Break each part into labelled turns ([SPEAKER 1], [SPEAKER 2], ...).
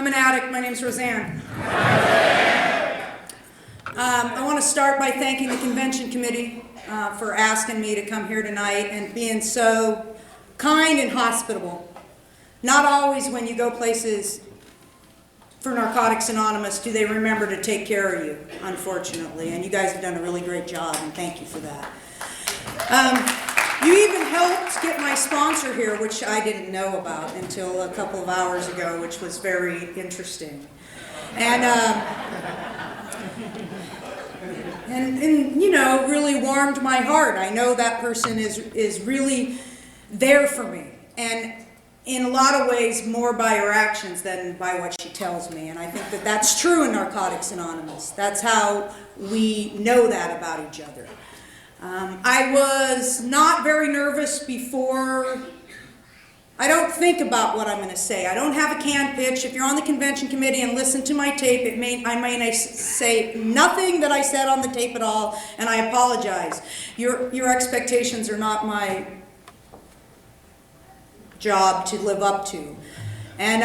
[SPEAKER 1] I'm an addict. My name's Roseanne. I want to start by thanking the convention committee for asking me to come here tonight and being so kind and hospitable. Not always when you go places for Narcotics Anonymous do they remember to take care of you, unfortunately, and you guys have done a really great job, and thank you for that. You even helped get my sponsor here, which I didn't know about until a couple of hours ago, which was very interesting. And you know, really warmed my heart. I know that person is really there for me, and in a lot of ways more by her actions than by what she tells me. And I think that that's true in Narcotics Anonymous. That's how we know that about each other. I was not very nervous before. I don't think about what I'm going to say. I don't have a canned pitch. If you're on the convention committee and listen to my tape, I may say nothing that I said on the tape at all, and I apologize. Your expectations are not my job to live up to. And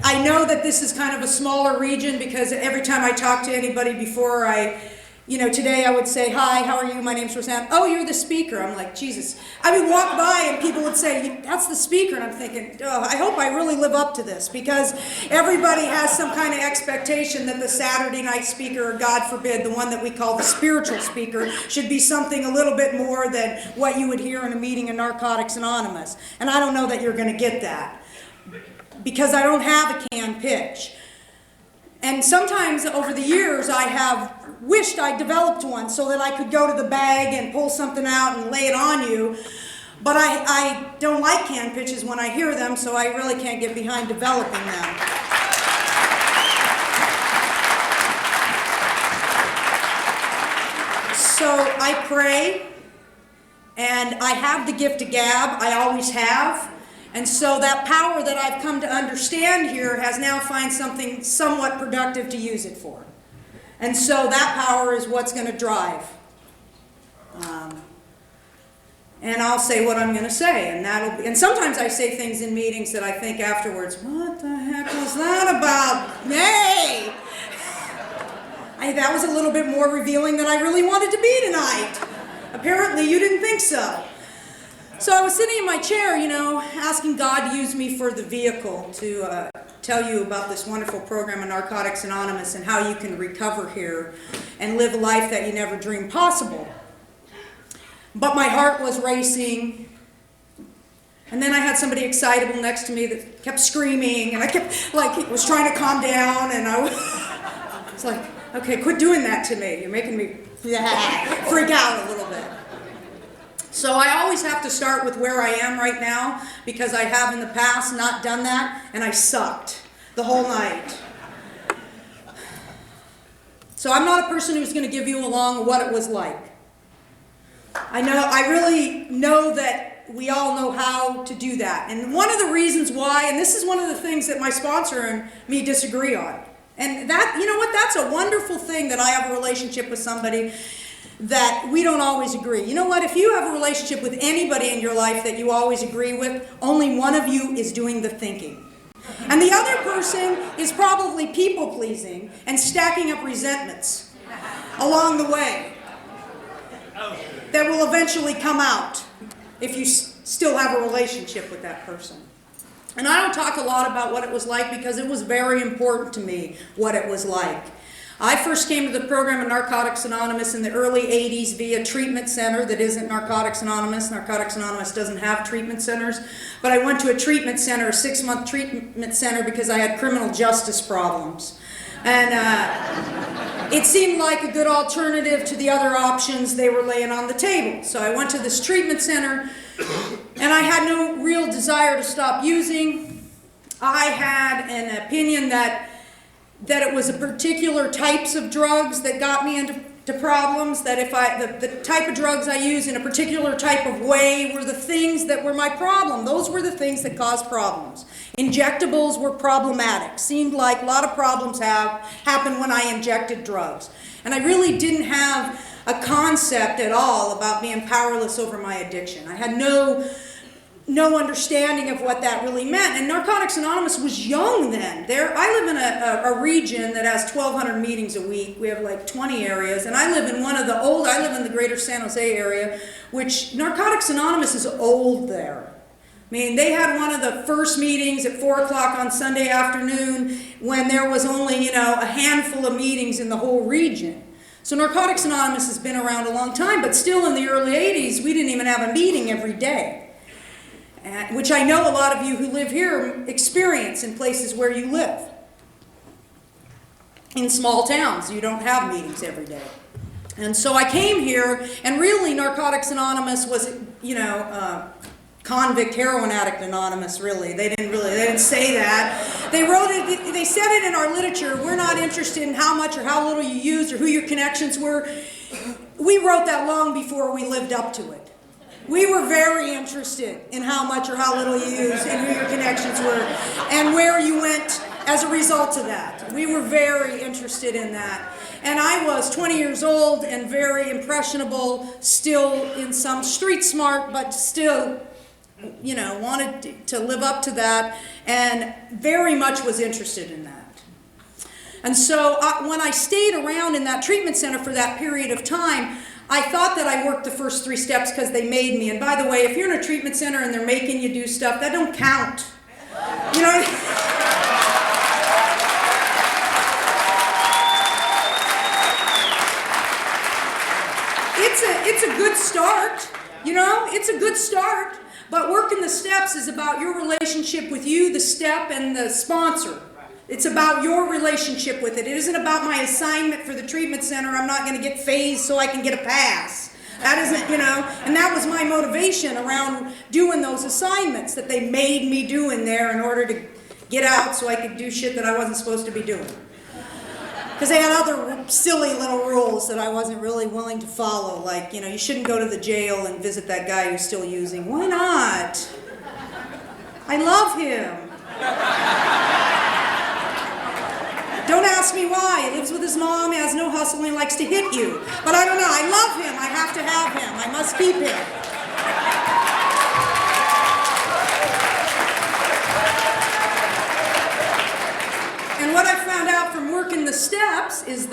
[SPEAKER 1] I know that this is kind of a smaller region because every time I talk to anybody before today I would say, hi, how are you? My name's Roseanne. Oh, you're the speaker. I'm like, Jesus. I would walk by and people would say, that's the speaker. And I'm thinking, oh, I hope I really live up to this, because everybody has some kind of expectation that the Saturday night speaker, or God forbid, the one that we call the spiritual speaker, should be something a little bit more than what you would hear in a meeting in Narcotics Anonymous. And I don't know that you're going to get that, because I don't have a canned pitch. And sometimes over the years I have wished I developed one so that I could go to the bag and pull something out and lay it on you. But I don't like canned pitches when I hear them, so I really can't get behind developing them. So I pray, and I have the gift of gab. I always have. And so that power that I've come to understand here has now found something somewhat productive to use it for. And so that power is what's going to drive. And I'll say what I'm going to say, and sometimes I say things in meetings that I think afterwards, what the heck was that about? Nay! That was a little bit more revealing than I really wanted to be tonight. Apparently you didn't think so. So I was sitting in my chair, asking God to use me for the vehicle to tell you about this wonderful program in Narcotics Anonymous and how you can recover here and live a life that you never dreamed possible. But my heart was racing. And then I had somebody excitable next to me that kept screaming, and I kept, was trying to calm down, and I was like, okay, quit doing that to me. You're making me freak out a little bit. So I always have to start with where I am right now, because I have in the past not done that, and I sucked the whole night. So I'm not a person who's going to give you along what it was like. I really know that we all know how to do that. And one of the reasons why, and this is one of the things that my sponsor and me disagree on, and that, you know what, that's a wonderful thing that I have a relationship with somebody that we don't always agree. You know what? If you have a relationship with anybody in your life that you always agree with, only one of you is doing the thinking. And the other person is probably people-pleasing and stacking up resentments along the way that will eventually come out if you still have a relationship with that person. And I don't talk a lot about what it was like, because it was very important to me what it was like. I first came to the program in Narcotics Anonymous in the early 80s via treatment center that isn't Narcotics Anonymous. Narcotics Anonymous doesn't have treatment centers. But I went to a treatment center, a 6-month treatment center, because I had criminal justice problems. And it seemed like a good alternative to the other options they were laying on the table. So I went to this treatment center, and I had no real desire to stop using. I had an opinion that it was a particular types of drugs that got me into problems, that if the type of drugs I use in a particular type of way were the things that were my problem. Those were the things that caused problems. Injectables were problematic. Seemed like a lot of problems happened when I injected drugs. And I really didn't have a concept at all about being powerless over my addiction. I had no no understanding of what that really meant. And Narcotics Anonymous was young then. I live in a region that has 1,200 meetings a week. We have like 20 areas, and I live in I live in the greater San Jose area, which Narcotics Anonymous is old there. I mean, they had one of the first meetings at 4 o'clock on Sunday afternoon when there was only, a handful of meetings in the whole region. So Narcotics Anonymous has been around a long time, but still in the early 80s, we didn't even have a meeting every day. Which I know a lot of you who live here experience in places where you live. In small towns, you don't have meetings every day. And so I came here, and really Narcotics Anonymous was, convict heroin addict anonymous, really. They didn't say that. They said it in our literature. We're not interested in how much or how little you used or who your connections were. We wrote that long before we lived up to it. We were very interested in how much or how little you used and who your connections were and where you went as a result of that. We were very interested in that. And I was 20 years old and very impressionable, still in some street smart, but still, wanted to live up to that and very much was interested in that. And so when I stayed around in that treatment center for that period of time, I thought that I worked the first 3 steps because they made me. And by the way, if you're in a treatment center and they're making you do stuff, that don't count. You know? It's a good start. It's a good start. But working the steps is about your relationship with you, the step, and the sponsor. It's about your relationship with it. It isn't about my assignment for the treatment center. I'm not going to get phased so I can get a pass. That isn't, and that was my motivation around doing those assignments that they made me do in there in order to get out so I could do shit that I wasn't supposed to be doing. Because they had other silly little rules that I wasn't really willing to follow. Like, you shouldn't go to the jail and visit that guy who's still using. Why not? I love him. Don't ask me why. He lives with his mom, he has no hustle, and he likes to hit you. But I don't know. I love him. I have to have him. I must keep him. And what I found out from working the steps is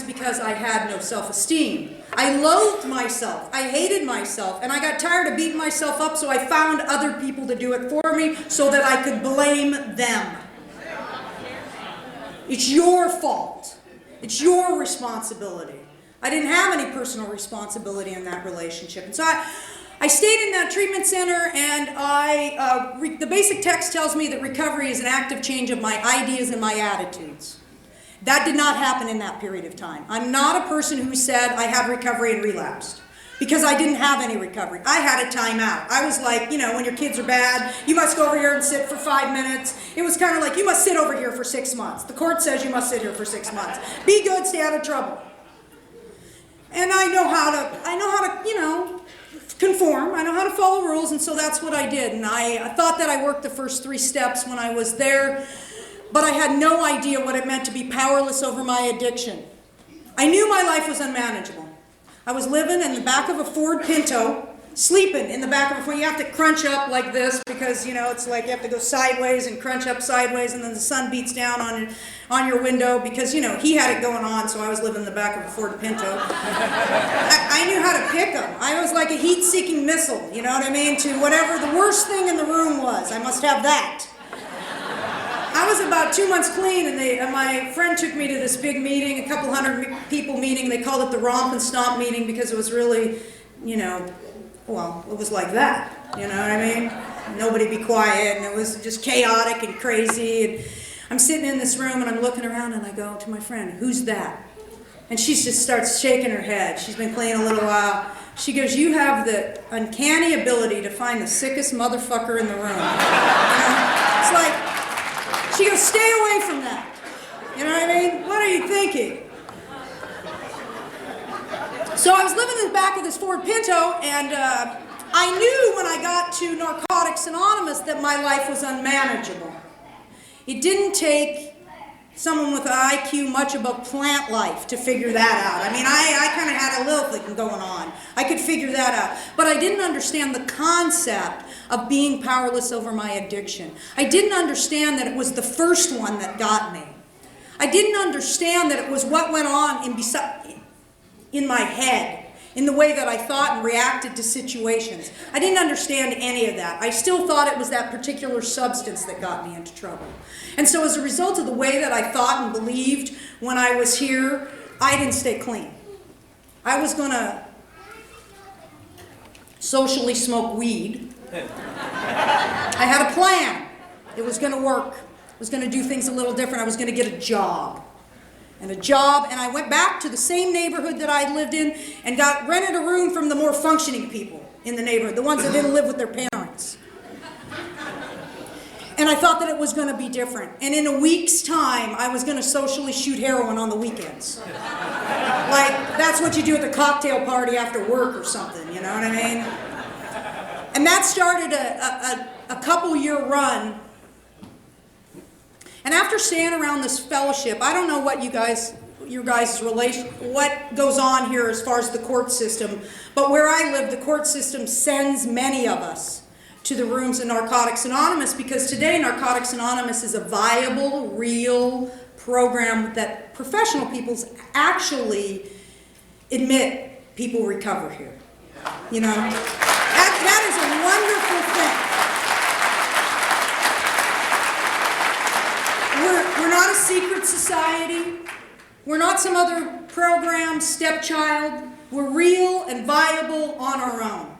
[SPEAKER 1] because I had no self-esteem. I loathed myself. I hated myself. And I got tired of beating myself up, so I found other people to do it for me so that I could blame them. It's your fault. It's your responsibility. I didn't have any personal responsibility in that relationship. And so I stayed in that treatment center, and the basic text tells me that recovery is an active change of my ideas and my attitudes. That did not happen in that period of time. I'm not a person who said I had recovery and relapsed. Because I didn't have any recovery. I had a timeout. I was like, when your kids are bad, you must go over here and sit for 5 minutes. It was kind of like, you must sit over here for 6 months. The court says you must sit here for 6 months. Be good, stay out of trouble. And I know how to, conform. I know how to follow rules, and so that's what I did. And I thought that I worked the first 3 steps when I was there, but I had no idea what it meant to be powerless over my addiction. I knew my life was unmanageable. I was living in the back of a Ford Pinto, sleeping in the back of a Ford. You have to crunch up like this because, it's like you have to go sideways and crunch up sideways, and then the sun beats down on your window because, he had it going on, so I was living in the back of a Ford Pinto. I knew how to pick them. I was like a heat-seeking missile, you know what I mean, to whatever the worst thing in the room was. I must have that. I was about 2 months clean, and my friend took me to this big meeting, a couple hundred people meeting. They called it the Romp and Stomp meeting because it was really, it was like that. You know what I mean? Nobody be quiet, and it was just chaotic and crazy. And I'm sitting in this room, and I'm looking around, and I go to my friend, "Who's that?" And she just starts shaking her head. She's been clean a little while. She goes, "You have the uncanny ability to find the sickest motherfucker in the room." It's like, she goes, "Stay away from that." You know what I mean? What are you thinking? So I was living in the back of this Ford Pinto, and I knew when I got to Narcotics Anonymous that my life was unmanageable. It didn't take someone with an IQ much above plant life to figure that out. I mean, I kind of had a little thing going on. I could figure that out. But I didn't understand the concept of being powerless over my addiction. I didn't understand that it was the first one that got me. I didn't understand that it was what went on in my head, in the way that I thought and reacted to situations. I didn't understand any of that. I still thought it was that particular substance that got me into trouble. And so as a result of the way that I thought and believed when I was here, I didn't stay clean. I was going to socially smoke weed. I had a plan. It was going to work. I was going to do things a little different. I was going to get a job. And I went back to the same neighborhood that I'd lived in and rented a room from the more functioning people in the neighborhood, the ones that didn't live with their parents. And I thought that it was going to be different. And in a week's time, I was going to socially shoot heroin on the weekends. Like, that's what you do at the cocktail party after work or something, you know what I mean? And that started a couple-year run. And after staying around this fellowship, I don't know what your guys' relation, what goes on here as far as the court system, but where I live, the court system sends many of us to the rooms of Narcotics Anonymous, because today Narcotics Anonymous is a viable, real program that professional people actually admit people recover here. You know, that is a wonderful thing. We're not a secret society. We're not some other program, stepchild. We're real and viable on our own.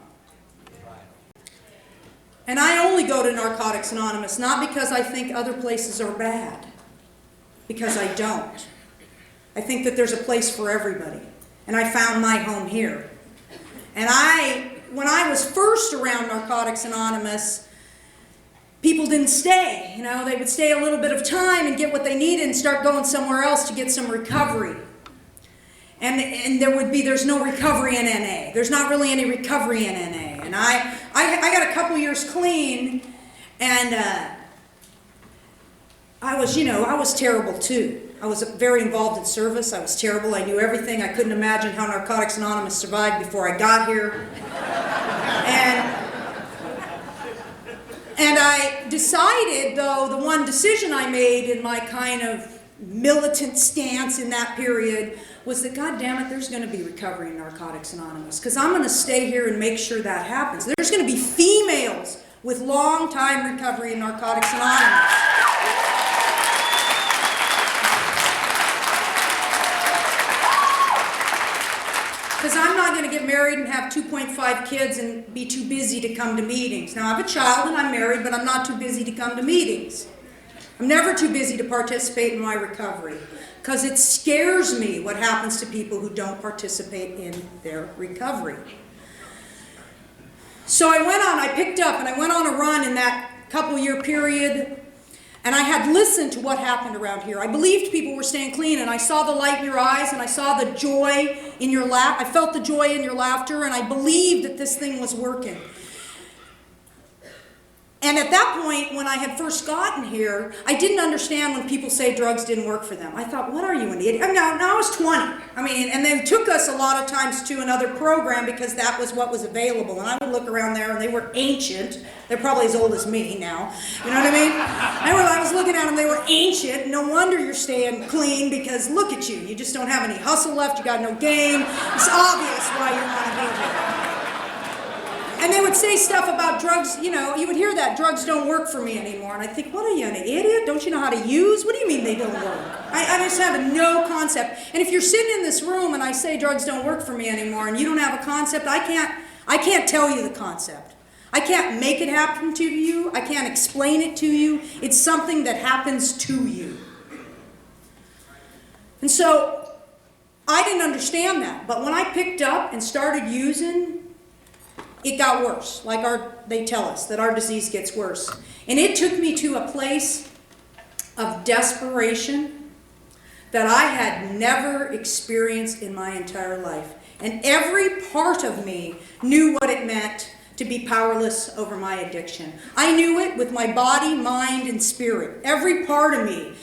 [SPEAKER 1] And I only go to Narcotics Anonymous, not because I think other places are bad, because I don't. I think that there's a place for everybody. And I found my home here. And when I was first around Narcotics Anonymous, people didn't stay. You know, they would stay a little bit of time and get what they needed and start going somewhere else to get some recovery. And there's no recovery in NA. There's not really any recovery in NA. And I got a couple years clean, and I was terrible too. I was very involved in service. I was terrible. I knew everything. I couldn't imagine how Narcotics Anonymous survived before I got here. And I decided, though, the one decision I made in my kind of militant stance in that period was that, God damn it, there's going to be recovery in Narcotics Anonymous, because I'm going to stay here and make sure that happens. There's going to be females with long-time recovery in Narcotics Anonymous. Because I'm not going to get married and have 2.5 kids and be too busy to come to meetings. Now, I have a child and I'm married, but I'm not too busy to come to meetings. I'm never too busy to participate in my recovery, because it scares me what happens to people who don't participate in their recovery. So I picked up and I went on a run in that couple-year period, and I had listened to what happened around here. I believed people were staying clean, and I saw the light in your eyes, and I saw the joy in your laugh. I felt the joy in your laughter, and I believed that this thing was working. And at that point, when I had first gotten here, I didn't understand when people say drugs didn't work for them. I thought, what are you, an idiot? Now I was 20. And they took us a lot of times to another program because that was what was available. And I would look around there, and they were ancient. They're probably as old as me now. You know what I mean? I was looking at them, they were ancient. No wonder you're staying clean, because look at you. You just don't have any hustle left. You got no game. It's obvious why you want to be here. And they would say stuff about drugs, you would hear that, drugs don't work for me anymore. And I think, what are you, an idiot? Don't you know how to use? What do you mean they don't work? I just have no concept. And if you're sitting in this room and I say drugs don't work for me anymore and you don't have a concept, I can't tell you the concept. I can't make it happen to you. I can't explain it to you. It's something that happens to you. And so I didn't understand that. But when I picked up and started using, it got worse. Like they tell us that our disease gets worse. And it took me to a place of desperation that I had never experienced in my entire life. And every part of me knew what it meant to be powerless over my addiction. I knew it with my body, mind, and spirit. Every part of me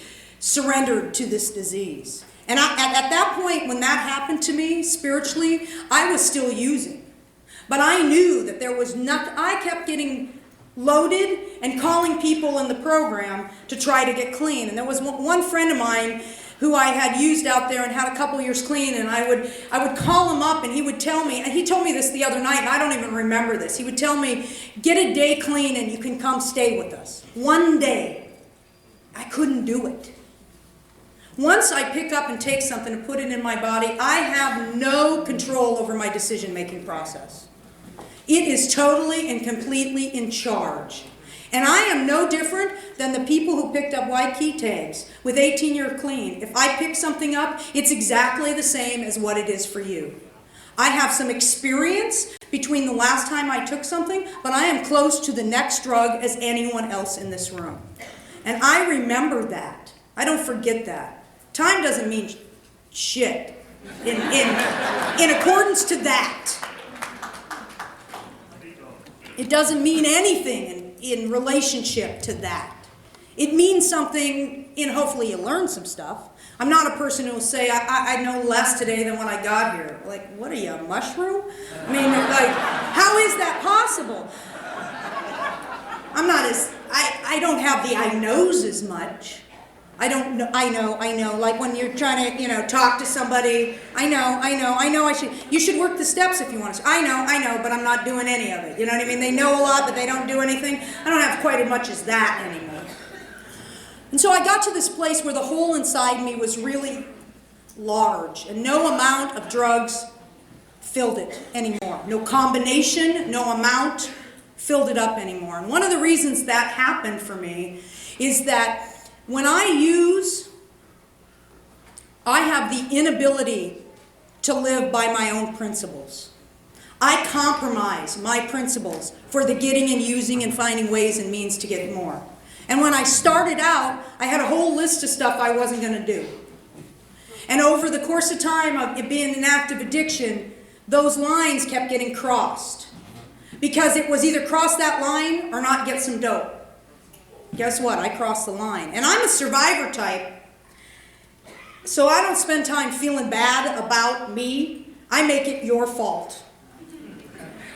[SPEAKER 1] surrendered to this disease. And at that point, when that happened to me spiritually, I was still using. But I knew that there was nothing. I kept getting loaded and calling people in the program to try to get clean. And there was one friend of mine who I had used out there and had a couple years clean, and I would call him up and he would tell me, and he told me this the other night, and I don't even remember this. He would tell me, get a day clean and you can come stay with us. One day. I couldn't do it. Once I pick up and take something and put it in my body, I have no control over my decision-making process. It is totally and completely in charge. And I am no different than the people who picked up white key tags with 18-year clean. If I pick something up, it's exactly the same as what it is for you. I have some experience between the last time I took something, but I am close to the next drug as anyone else in this room. And I remember that. I don't forget that. Time doesn't mean shit in accordance to that. It doesn't mean anything in relationship to that. It means something in hopefully you learn some stuff. I'm not a person who will say, I know less today than when I got here. Like, what are you, a mushroom? I mean, like, how is that possible? I'm not as, I don't have the I knows as much. I don't know, I know. Like when you're trying to, talk to somebody, I know, you should work the steps if you want to. I know, but I'm not doing any of it. You know what I mean? They know a lot, but they don't do anything. I don't have quite as much as that anymore. And so I got to this place where the hole inside me was really large, and no amount of drugs filled it anymore. No combination, no amount filled it up anymore. And one of the reasons that happened for me is that when I use, I have the inability to live by my own principles. I compromise my principles for the getting and using and finding ways and means to get more. And when I started out, I had a whole list of stuff I wasn't going to do. And over the course of time of it being an active addiction, those lines kept getting crossed. Because it was either cross that line or not get some dope. Guess what? I crossed the line. And I'm a survivor type, so I don't spend time feeling bad about me. I make it your fault.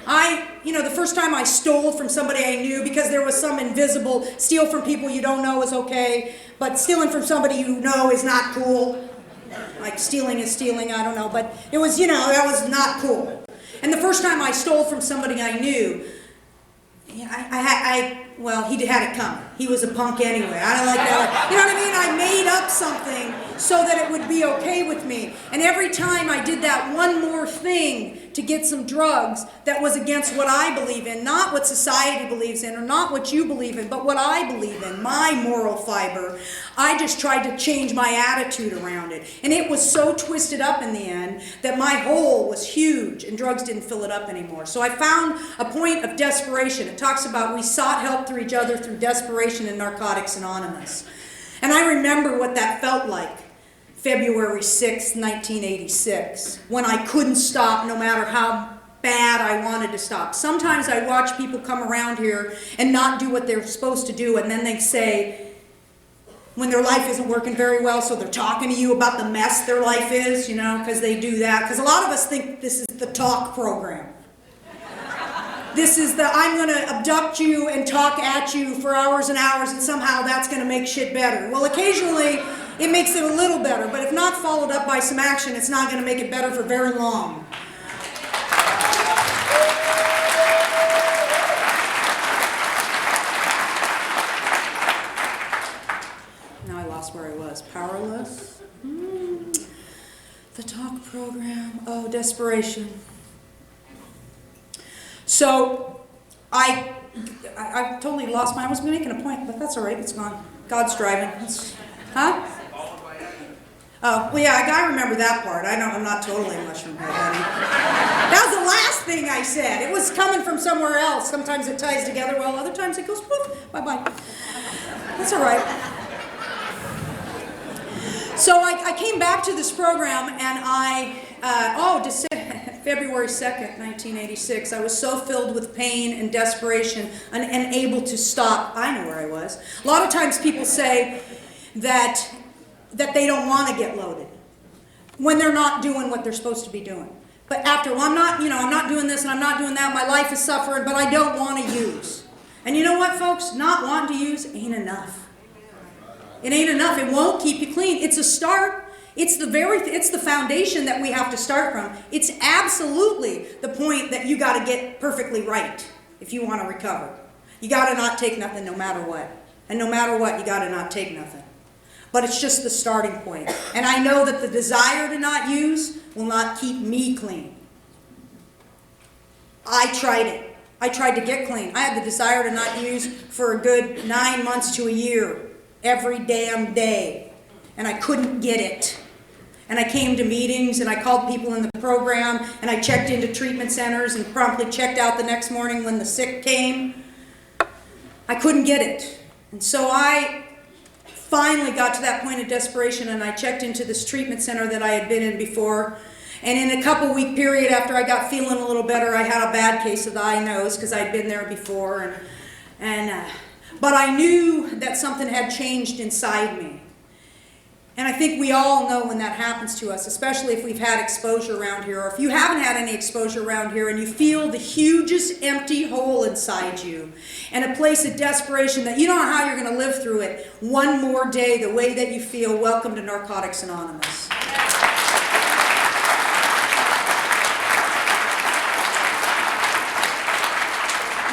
[SPEAKER 1] The first time I stole from somebody I knew, because there was some invisible, steal from people you don't know is okay, but stealing from somebody you know is not cool. Like stealing is stealing, I don't know, but it was, that was not cool. And the first time I stole from somebody I knew, he had it coming. He was a punk anyway. I don't like that. You know what I mean? I made up something so that it would be okay with me. And every time I did that one more thing to get some drugs that was against what I believe in, not what society believes in or not what you believe in, but what I believe in, my moral fiber, I just tried to change my attitude around it. And it was so twisted up in the end that my hole was huge and drugs didn't fill it up anymore. So I found a point of desperation. It talks about we sought help through each other through desperation in Narcotics Anonymous. And I remember what that felt like. February 6, 1986, when I couldn't stop no matter how bad I wanted to stop. Sometimes I watch people come around here and not do what they're supposed to do, and then they say, when their life isn't working very well, so they're talking to you about the mess their life is, because they do that. Because a lot of us think this is the talk program. This is I'm going to abduct you and talk at you for hours and hours, and somehow that's going to make shit better. Well, occasionally it makes it a little better, but if not followed up by some action, it's not going to make it better for very long. Now I lost where I was. Powerless? The talk program. Oh, desperation. So I totally lost I was making a point, but that's all right. It's gone. God's driving. Huh? Oh, well, yeah, I remember that part. I'm not totally a mushroom head, honey. That was the last thing I said. It was coming from somewhere else. Sometimes it ties together well. Other times it goes poof. Bye-bye. That's all right. So I came back to this program, and February 2nd, 1986, I was so filled with pain and desperation and unable to stop. I know where I was. A lot of times people say that that they don't want to get loaded when they're not doing what they're supposed to be doing. But after, well, I'm not doing this and I'm not doing that, my life is suffering, but I don't want to use. And you know what, folks? Not wanting to use ain't enough. It ain't enough. It won't keep you clean. It's a start. It's the foundation that we have to start from. It's absolutely the point that you got to get perfectly right if you want to recover. You got to not take nothing no matter what. And no matter what, you got to not take nothing. But it's just the starting point. And I know that the desire to not use will not keep me clean. I tried it. I tried to get clean. I had the desire to not use for a good 9 months to a year, every damn day. And I couldn't get it. And I came to meetings and I called people in the program and I checked into treatment centers and promptly checked out the next morning when the sick came. I couldn't get it. And so I finally got to that point of desperation and I checked into this treatment center that I had been in before. And in a couple-week period after I got feeling a little better, I had a bad case of the eye nose because I'd been there before. But I knew that something had changed inside me. And I think we all know when that happens to us, especially if we've had exposure around here, or if you haven't had any exposure around here and you feel the hugest empty hole inside you and a place of desperation that you don't know how you're going to live through it one more day the way that you feel. Welcome to Narcotics Anonymous.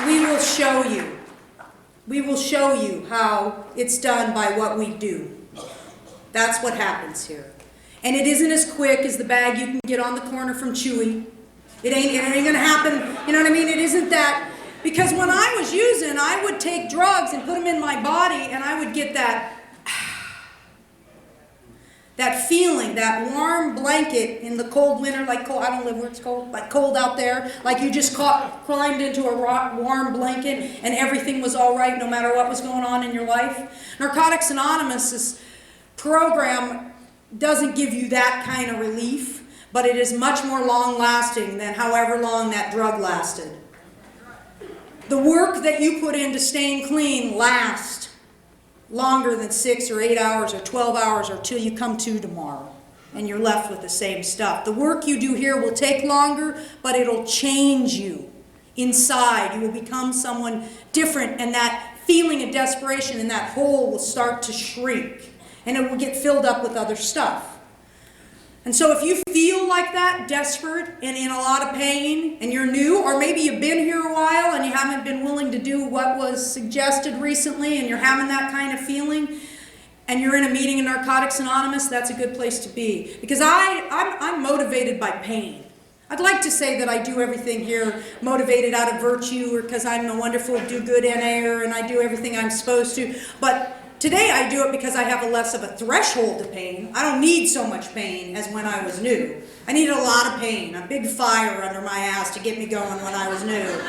[SPEAKER 1] We will show you. We will show you how it's done by what we do. That's what happens here. And it isn't as quick as the bag you can get on the corner from Chewy. It ain't going to happen, you know what I mean? It isn't that. Because when I was using, I would take drugs and put them in my body and I would get that feeling, that warm blanket in the cold winter, like cold, I don't live where it's cold, like cold out there, like you just climbed into a warm blanket and everything was all right no matter what was going on in your life. Narcotics Anonymous' program doesn't give you that kind of relief, but it is much more long-lasting than however long that drug lasted. The work that you put into staying clean lasts longer than 6 or 8 hours or 12 hours or till you come to tomorrow and you're left with the same stuff. The work you do here will take longer, but it'll change you inside. You will become someone different, and that feeling of desperation in that hole will start to shrink and it will get filled up with other stuff. And so if you feel like that, desperate and in a lot of pain, and you're new, or maybe you've been here a while and you haven't been willing to do what was suggested recently and you're having that kind of feeling, and you're in a meeting in Narcotics Anonymous, that's a good place to be. Because I'm motivated by pain. I'd like to say that I do everything here motivated out of virtue or because I'm a wonderful do-good NA'er and I do everything I'm supposed to. But today I do it because I have a less of a threshold to pain. I don't need so much pain as when I was new. I needed a lot of pain, a big fire under my ass to get me going when I was new.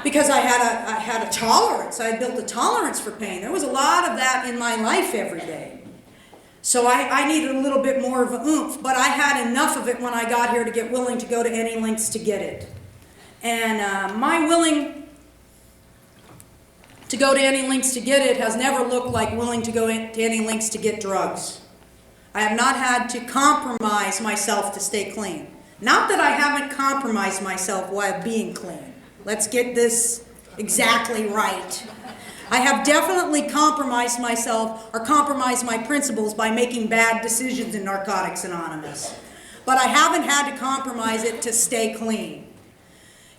[SPEAKER 1] Because I had a tolerance. I had built a tolerance for pain. There was a lot of that in my life every day. So I needed a little bit more of a oomph, but I had enough of it when I got here to get willing to go to any lengths to get it. And my willing to go to any lengths to get it has never looked like willing to go to any lengths to get drugs. I have not had to compromise myself to stay clean. Not that I haven't compromised myself while being clean. Let's get this exactly right. I have definitely compromised myself or compromised my principles by making bad decisions in Narcotics Anonymous. But I haven't had to compromise it to stay clean.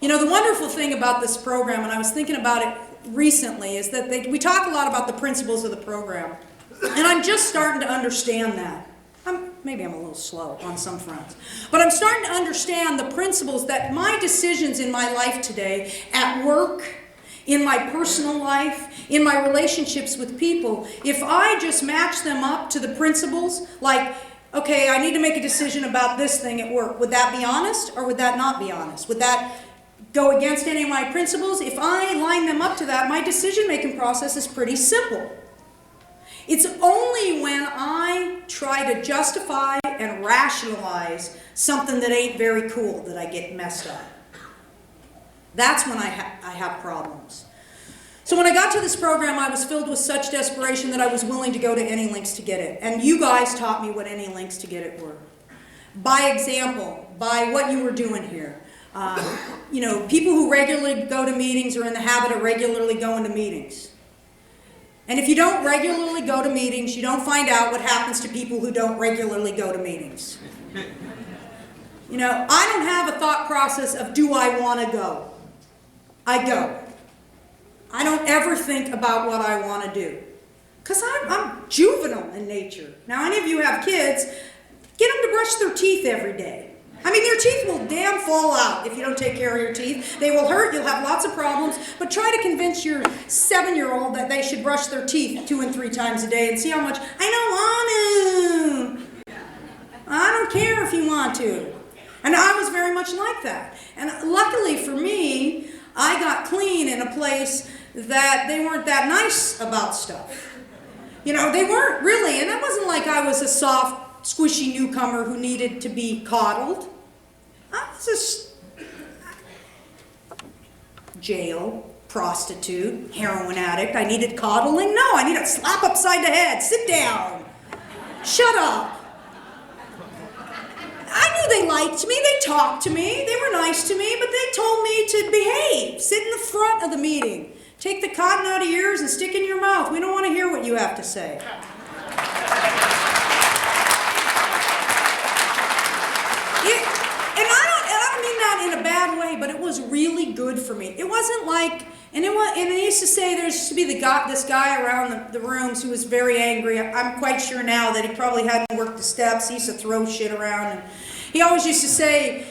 [SPEAKER 1] You know, the wonderful thing about this program, and I was thinking about it recently, is that we talk a lot about the principles of the program. And I'm just starting to understand that. Maybe I'm a little slow on some fronts. But I'm starting to understand the principles that my decisions in my life today, at work, in my personal life, in my relationships with people, if I just match them up to the principles, like, okay, I need to make a decision about this thing at work, would that be honest or would that not be honest? Would that go against any of my principles? If I line them up to that, my decision-making process is pretty simple. It's only when I try to justify and rationalize something that ain't very cool that I get messed up. That's when I have problems. So when I got to this program, I was filled with such desperation that I was willing to go to any lengths to get it. And you guys taught me what any lengths to get it were. By example, by what you were doing here. You know, people who regularly go to meetings are in the habit of regularly going to meetings. And if you don't regularly go to meetings, you don't find out what happens to people who don't regularly go to meetings. You know, I don't have a thought process of, do I want to go? I go. I don't ever think about what I want to do. Because I'm juvenile in nature. Now, any of you have kids, get them to brush their teeth every day. I mean, your teeth will damn fall out if you don't take care of your teeth. They will hurt, you'll have lots of problems, but try to convince your 7-year-old that they should brush their teeth 2 and 3 times a day and see how much, I don't want to. I don't care if you want to. And I was very much like that. And luckily for me, I got clean in a place that they weren't that nice about stuff. You know, they weren't really, and it wasn't like I was a soft, squishy newcomer who needed to be coddled. I was a jail, prostitute, heroin addict. I needed coddling? No, I needed a slap upside the head. Sit down. Shut up. I knew they liked me. They talked to me. They were nice to me, but they told me to behave. Sit in the front of the meeting. Take the cotton out of your ears and stick it in your mouth. We don't want to hear what you have to say. In a bad way, but it was really good for me. It wasn't like, and they used to say there used to be this guy around the rooms who was very angry. I'm quite sure now that he probably hadn't worked the steps. He used to throw shit around, and he always used to say,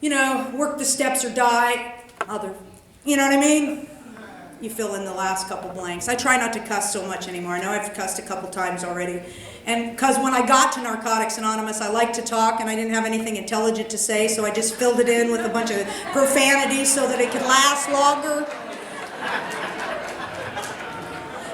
[SPEAKER 1] you know, work the steps or die. You know what I mean? You fill in the last couple blanks. I try not to cuss so much anymore. I know I've cussed a couple times already. And because when I got to Narcotics Anonymous, I liked to talk and I didn't have anything intelligent to say, so I just filled it in with a bunch of profanity so that it could last longer.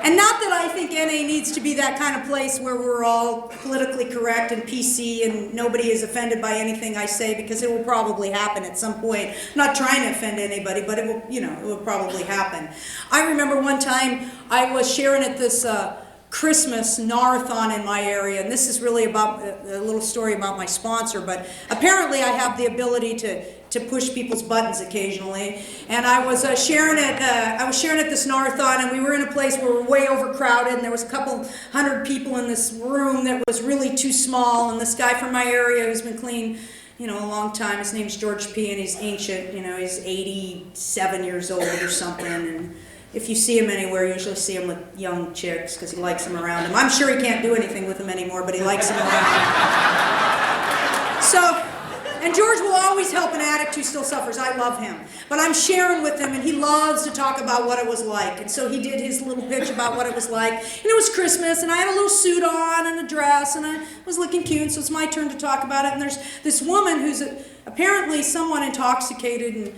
[SPEAKER 1] And not that I think NA needs to be that kind of place where we're all politically correct and PC and nobody is offended by anything I say, because it will probably happen at some point. I'm not trying to offend anybody, but it will, you know, it will probably happen. I remember one time I was sharing at this Christmas Narathon in my area, and this is really about a little story about my sponsor, but apparently I have the ability to push people's buttons occasionally. And I was sharing at this Narathon, and we were in a place where we were way overcrowded, and there was a couple hundred people in this room that was really too small, and this guy from my area who's been clean, you know, a long time, his name's George P., and he's ancient, you know, he's 87 years old or something, and if you see him anywhere, you usually see him with young chicks because he likes them around him. I'm sure he can't do anything with them anymore, but he likes them around him. So, and George will always help an addict who still suffers. I love him. But I'm sharing with him, and he loves to talk about what it was like. And so he did his little pitch about what it was like. And it was Christmas, and I had a little suit on and a dress, and I was looking cute, so it's my turn to talk about it. And there's this woman who's apparently somewhat intoxicated,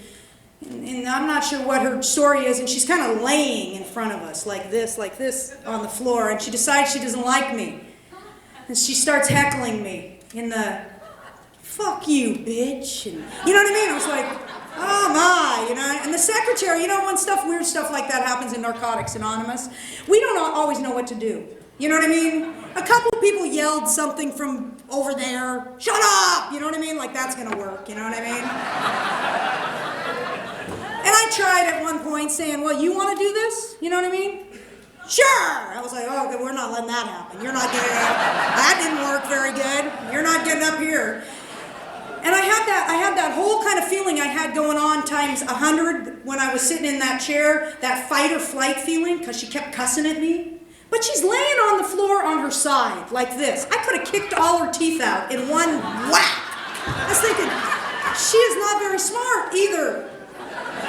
[SPEAKER 1] and I'm not sure what her story is, and she's kind of laying in front of us like this on the floor, and she decides she doesn't like me. And she starts heckling me in the, fuck you, bitch. And, you know what I mean? I was like, oh my, you know. And the secretary, you know, when weird stuff like that happens in Narcotics Anonymous, we don't always know what to do. You know what I mean? A couple of people yelled something from over there, shut up, you know what I mean? Like that's gonna work, you know what I mean? And I tried at one point saying, well, you want to do this? You know what I mean? Sure! I was like, oh, okay, we're not letting that happen. You're not getting up. That didn't work very good. You're not getting up here. And I had that whole kind of feeling I had going on times 100 when I was sitting in that chair, that fight or flight feeling, because she kept cussing at me. But she's laying on the floor on her side, like this. I could have kicked all her teeth out in one whack. I was thinking, she is not very smart either.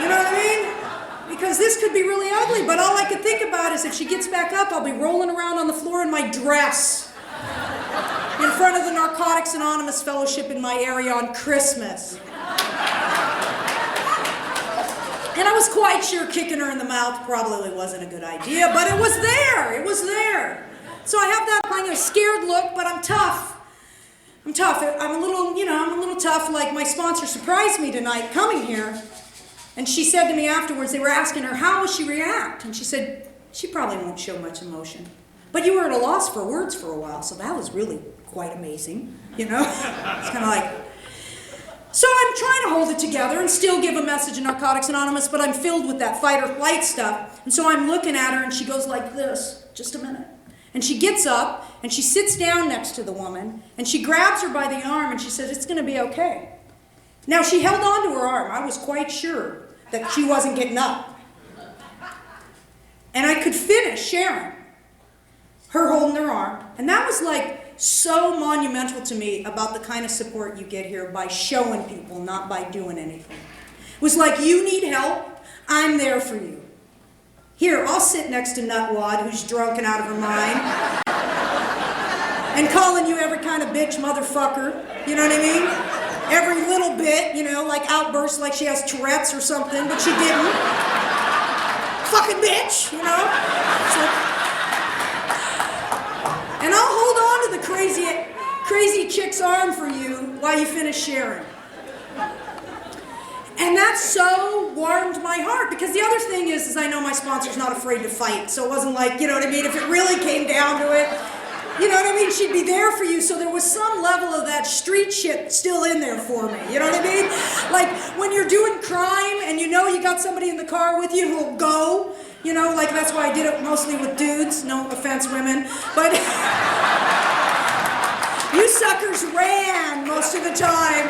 [SPEAKER 1] You know what I mean? Because this could be really ugly, but all I could think about is if she gets back up, I'll be rolling around on the floor in my dress in front of the Narcotics Anonymous Fellowship in my area on Christmas. And I was quite sure kicking her in the mouth probably wasn't a good idea, but it was there. It was there. So I have that kind of scared look, but I'm tough. I'm tough. I'm a little tough, like my sponsor surprised me tonight coming here. And she said to me afterwards, they were asking her, how will she react? And she said, she probably won't show much emotion. But you were at a loss for words for a while, so that was really quite amazing, you know? It's kind of like... So I'm trying to hold it together and still give a message in Narcotics Anonymous, but I'm filled with that fight or flight stuff. And so I'm looking at her and she goes like this, just a minute. And she gets up and she sits down next to the woman and she grabs her by the arm and she says, it's going to be okay. Now she held on to her arm. I was quite sure that she wasn't getting up. And I could finish sharing her holding her arm. And that was like so monumental to me about the kind of support you get here by showing people, not by doing anything. It was like, you need help, I'm there for you. Here, I'll sit next to Nutwad, who's drunk and out of her mind, and calling you every kind of bitch motherfucker, you know what I mean? Every little bit, you know, like outbursts like she has Tourette's or something, but she didn't. Fucking bitch, you know? So, and I'll hold on to the crazy chick's arm for you while you finish sharing. And that so warmed my heart, because the other thing is I know my sponsor's not afraid to fight, so it wasn't like, you know what I mean, if it really came down to it, you know what I mean, she'd be there for you, so there was some level of that street shit still in there for me, you know what I mean? Like, when you're doing crime and you know you got somebody in the car with you who'll go, you know, like that's why I did it mostly with dudes, no offense women, but you suckers ran most of the time.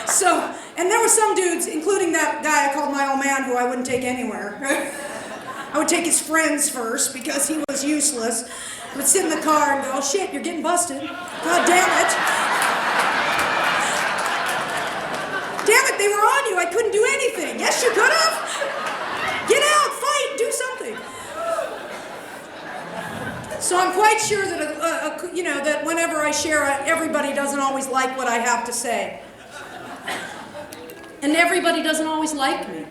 [SPEAKER 1] So, and there were some dudes, including that guy I called my old man, who I wouldn't take anywhere. I would take his friends first because he was useless. I would sit in the car and go, oh, shit, you're getting busted. God damn it. Damn it, they were on you. I couldn't do anything. Yes, you could have. Get out, fight, do something. So I'm quite sure that, you know, that whenever I share, everybody doesn't always like what I have to say. And everybody doesn't always like me.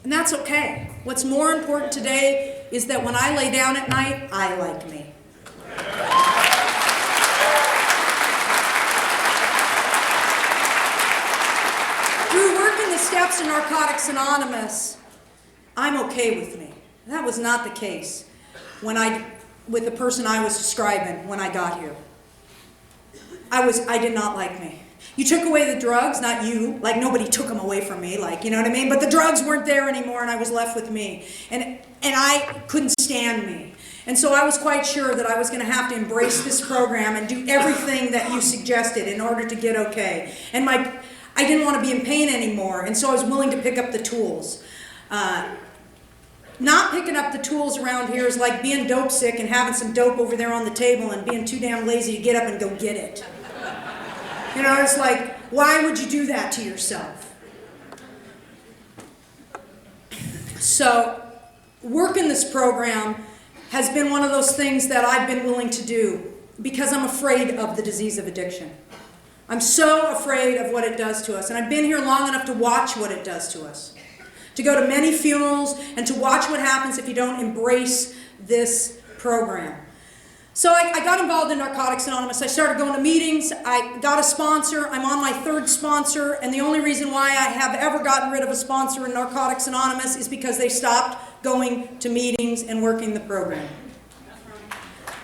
[SPEAKER 1] And that's okay. What's more important today is that when I lay down at night, I like me. Through working the steps in Narcotics Anonymous, I'm okay with me. That was not the case with the person I was describing when I got here. I did not like me. You took away the drugs, not you, like nobody took them away from me, like, you know what I mean? But the drugs weren't there anymore and I was left with me. And I couldn't stand me. And so I was quite sure that I was going to have to embrace this program and do everything that you suggested in order to get okay. And I didn't want to be in pain anymore, and so I was willing to pick up the tools. Not picking up the tools around here is like being dope sick and having some dope over there on the table and being too damn lazy to get up and go get it. You know, it's like, why would you do that to yourself? So, working this program has been one of those things that I've been willing to do because I'm afraid of the disease of addiction. I'm so afraid of what it does to us, and I've been here long enough to watch what it does to us. To go to many funerals and to watch what happens if you don't embrace this program. So I got involved in Narcotics Anonymous. I started going to meetings. I got a sponsor. I'm on my third sponsor, and the only reason why I have ever gotten rid of a sponsor in Narcotics Anonymous is because they stopped going to meetings and working the program.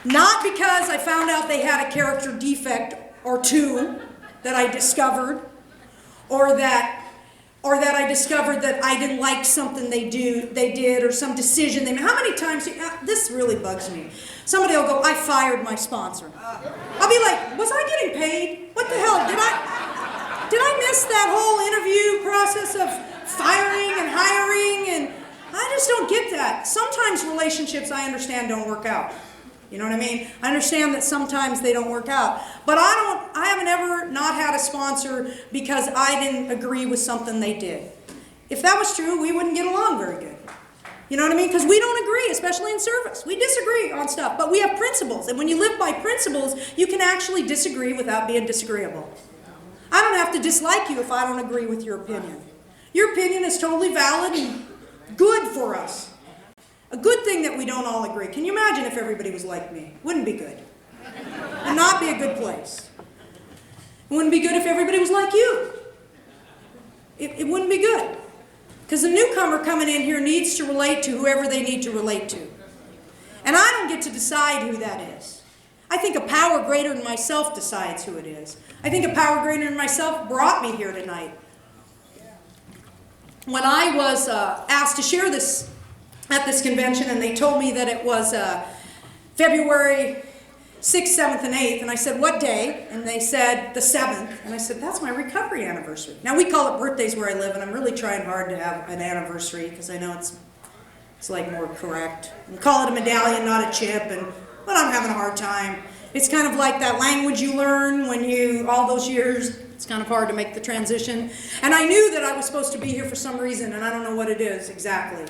[SPEAKER 1] Not because I found out they had a character defect or two that I discovered, or that I discovered that I didn't like something they did, or some decision they made. How many times, this really bugs me. Somebody will go, I fired my sponsor. I'll be like, was I getting paid? What the hell, did I miss that whole interview process of firing and hiring? And I just don't get that. Sometimes relationships, I understand, don't work out. You know what I mean? I understand that sometimes they don't work out. But I haven't ever not had a sponsor because I didn't agree with something they did. If that was true, we wouldn't get along very good. You know what I mean? Because we don't agree, especially in service. We disagree on stuff, but we have principles. And when you live by principles, you can actually disagree without being disagreeable. I don't have to dislike you if I don't agree with your opinion. Your opinion is totally valid and good for us. A good thing that we don't all agree. Can you imagine if everybody was like me? Wouldn't be good. Would not be a good place. It wouldn't be good if everybody was like you. it wouldn't be good. Because the newcomer coming in here needs to relate to whoever they need to relate to. And I don't get to decide who that is. I think a power greater than myself decides who it is. I think a power greater than myself brought me here tonight. When I was asked to share this at this convention, and they told me that it was February 6th, 7th, and 8th, and I said, what day? And they said, the 7th. And I said, that's my recovery anniversary. Now, we call it birthdays where I live, and I'm really trying hard to have an anniversary, because I know it's like more correct. And call it a medallion, not a chip, but I'm having a hard time. It's kind of like that language you learn when you, all those years, it's kind of hard to make the transition. And I knew that I was supposed to be here for some reason, and I don't know what it is exactly.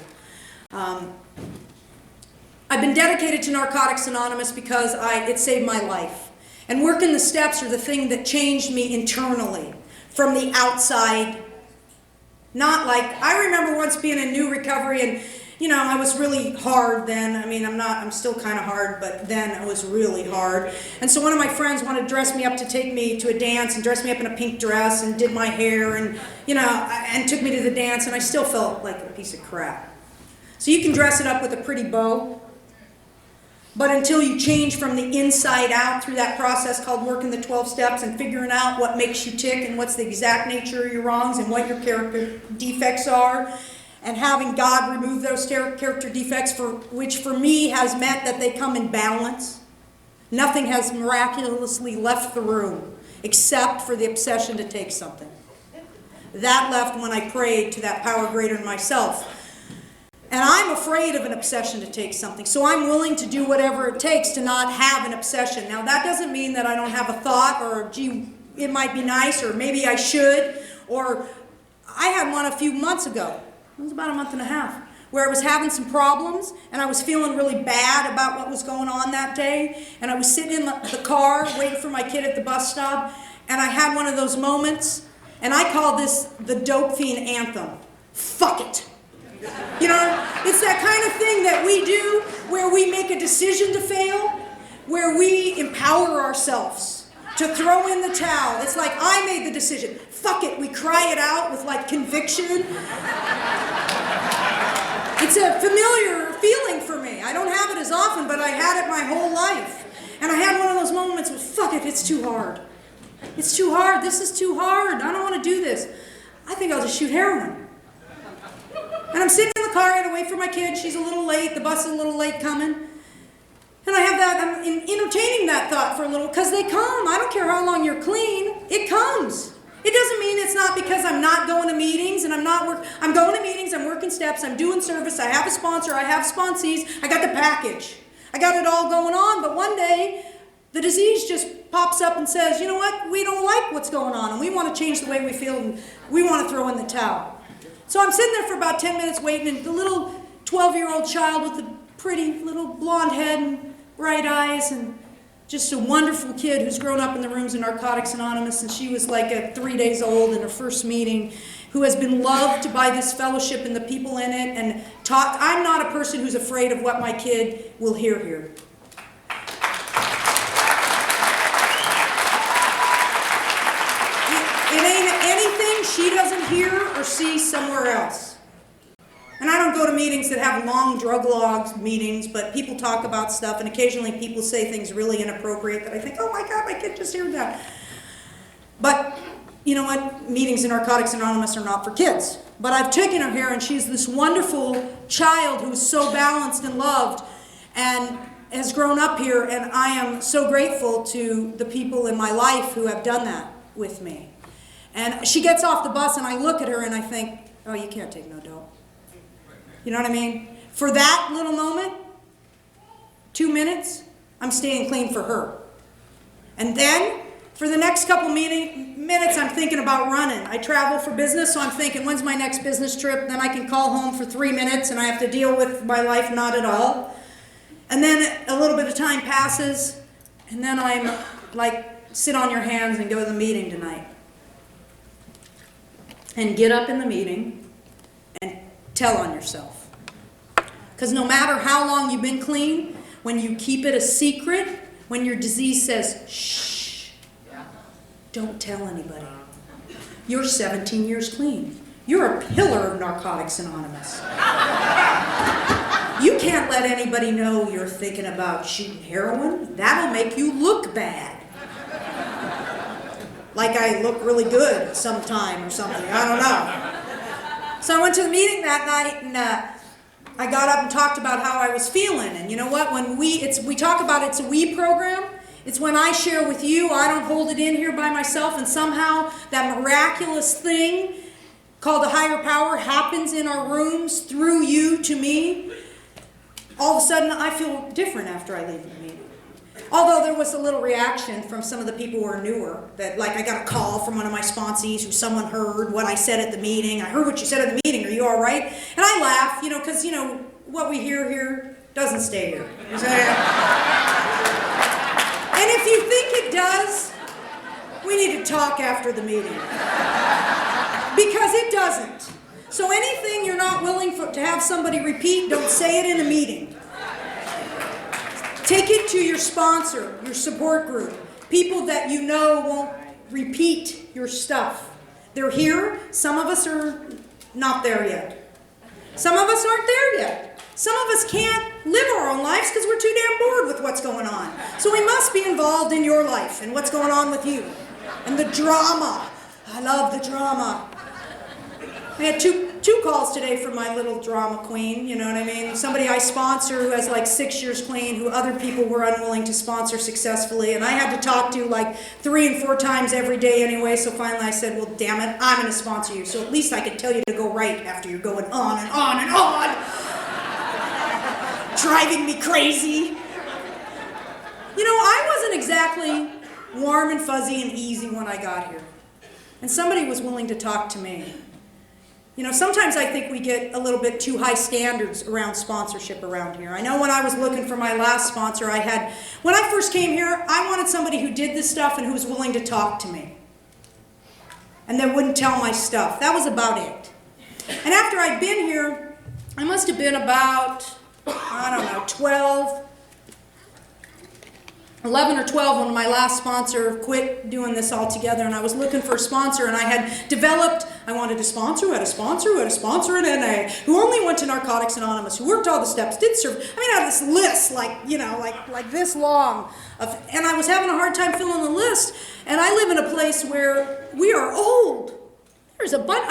[SPEAKER 1] I've been dedicated to Narcotics Anonymous because it saved my life. And working the steps are the thing that changed me internally, from the outside. Not like, I remember once being in new recovery and, you know, I was really hard then. I mean, I'm still kind of hard, but then I was really hard. And so one of my friends wanted to dress me up to take me to a dance and dress me up in a pink dress and did my hair and, you know, and took me to the dance, and I still felt like a piece of crap. So you can dress it up with a pretty bow, but until you change from the inside out through that process called working the 12 steps and figuring out what makes you tick and what's the exact nature of your wrongs and what your character defects are, and having God remove those character defects, which for me has meant that they come in balance. Nothing has miraculously left the room except for the obsession to take something. That left when I prayed to that power greater than myself. And I'm afraid of an obsession to take something, so I'm willing to do whatever it takes to not have an obsession. Now, that doesn't mean that I don't have a thought, or, gee, it might be nice, or maybe I should, or I had one a few months ago. It was about a month and a half, where I was having some problems, and I was feeling really bad about what was going on that day, and I was sitting in the car waiting for my kid at the bus stop, and I had one of those moments, and I call this the dope fiend anthem. Fuck it. You know, it's that kind of thing that we do where we make a decision to fail, where we empower ourselves to throw in the towel. It's like, I made the decision. Fuck it. We cry it out with like conviction. It's a familiar feeling for me. I don't have it as often, but I had it my whole life. And I had one of those moments with, fuck it, it's too hard. It's too hard. This is too hard. I don't want to do this. I think I'll just shoot heroin. And I'm sitting in the car, I had to wait for my kid. She's a little late. The bus is a little late coming. And I have that, I'm entertaining that thought for a little, because they come. I don't care how long you're clean. It comes. It doesn't mean it's not because I'm not going to meetings and I'm going to meetings, I'm working steps, I'm doing service, I have a sponsor, I have sponsees, I got the package. I got it all going on, but one day the disease just pops up and says, you know what, we don't like what's going on and we want to change the way we feel and we want to throw in the towel. So I'm sitting there for about 10 minutes waiting, and the little 12-year-old child with the pretty little blonde head and bright eyes and just a wonderful kid who's grown up in the rooms of Narcotics Anonymous, and she was like 3 days old in her first meeting, who has been loved by this fellowship and the people in it, and taught. I'm not a person who's afraid of what my kid will hear here. It ain't anything she doesn't hear or see somewhere else. And I don't go to meetings that have long drug logs meetings, but people talk about stuff, and occasionally people say things really inappropriate that I think, oh my God, my kid just heard that. But you know what? Meetings in Narcotics Anonymous are not for kids. But I've taken her here, and she's this wonderful child who's so balanced and loved and has grown up here, and I am so grateful to the people in my life who have done that with me. And she gets off the bus, and I look at her, and I think, oh, you can't take no dope. You know what I mean? For that little moment, 2 minutes, I'm staying clean for her. And then, for the next couple minutes, I'm thinking about running. I travel for business, so I'm thinking, when's my next business trip? Then I can call home for 3 minutes, and I have to deal with my life not at all. And then a little bit of time passes, and then I'm like, sit on your hands and go to the meeting tonight. And get up in the meeting and tell on yourself. Because no matter how long you've been clean, when you keep it a secret, when your disease says, shh, don't tell anybody. You're 17 years clean. You're a pillar of Narcotics Anonymous. You can't let anybody know you're thinking about shooting heroin. That'll make you look bad. Like I look really good sometime or something. I don't know. So I went to the meeting that night and I got up and talked about how I was feeling. And you know what? When we talk about it's a we program. It's when I share with you. I don't hold it in here by myself. And somehow that miraculous thing called a higher power happens in our rooms through you to me. All of a sudden, I feel different after I leave the meeting. Although there was a little reaction from some of the people who are newer, that like I got a call from one of my sponsees who someone heard what I said at the meeting. I heard what you said at the meeting. Are you all right? And I laugh, because what we hear here doesn't stay here. And if you think it does, we need to talk after the meeting. Because it doesn't. So anything you're not willing to have somebody repeat, don't say it in a meeting. Take it to your sponsor, your support group, people that you know won't repeat your stuff. They're here. Some of us are not there yet. Some of us aren't there yet. Some of us can't live our own lives because we're too damn bored with what's going on. So we must be involved in your life and what's going on with you. And the drama. I love the drama. I had two calls today from my little drama queen, you know what I mean? Somebody I sponsor who has like 6 years clean, who other people were unwilling to sponsor successfully, and I had to talk to like 3 and 4 times every day anyway, so finally I said, well, damn it, I'm going to sponsor you, so at least I can tell you to go right after you're going on and on and on. Driving me crazy. I wasn't exactly warm and fuzzy and easy when I got here, and somebody was willing to talk to me. Sometimes I think we get a little bit too high standards around sponsorship around here. I know when I was looking for my last sponsor, when I first came here, I wanted somebody who did this stuff and who was willing to talk to me. And that wouldn't tell my stuff. That was about it. And after I'd been here, I must have been about, 11 or 12 when my last sponsor quit doing this altogether, and I was looking for a sponsor, and I had developed, I wanted a sponsor who had a sponsor who had a sponsor at NA, who only went to Narcotics Anonymous, who worked all the steps, did serve. I had this list like this long, and I was having a hard time filling the list, and I live in a place where we are old. There's a bunch,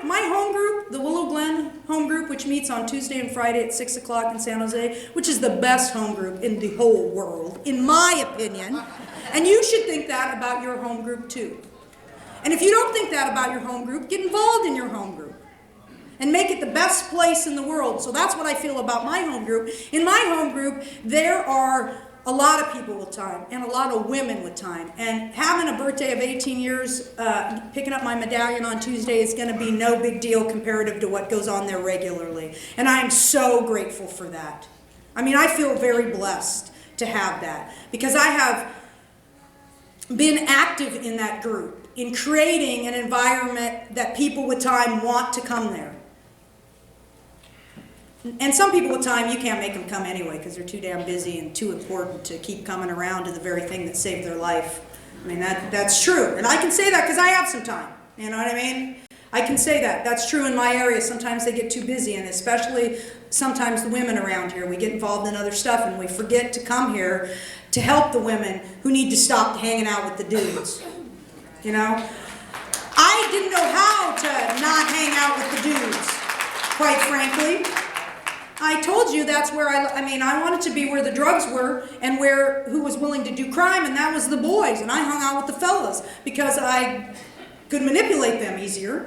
[SPEAKER 1] my home group, the Willow Glen home group, which meets on Tuesday and Friday at 6 o'clock in San Jose, which is the best home group in the whole world, in my opinion. And you should think that about your home group too. And if you don't think that about your home group, get involved in your home group and make it the best place in the world. So that's what I feel about my home group. In my home group, there are a lot of people with time and a lot of women with time. And having a birthday of 18 years, picking up my medallion on Tuesday is going to be no big deal comparative to what goes on there regularly. And I am so grateful for that. I feel very blessed to have that because I have been active in that group, in creating an environment that people with time want to come there. And some people with time, you can't make them come anyway because they're too damn busy and too important to keep coming around to the very thing that saved their life. That's true. And I can say that because I have some time. You know what I mean? I can say that. That's true in my area. Sometimes they get too busy, and especially sometimes the women around here. We get involved in other stuff, and we forget to come here to help the women who need to stop hanging out with the dudes. I didn't know how to not hang out with the dudes, quite frankly. I told you that's where I wanted to be where the drugs were and who was willing to do crime, and that was the boys. And I hung out with the fellas because I could manipulate them easier,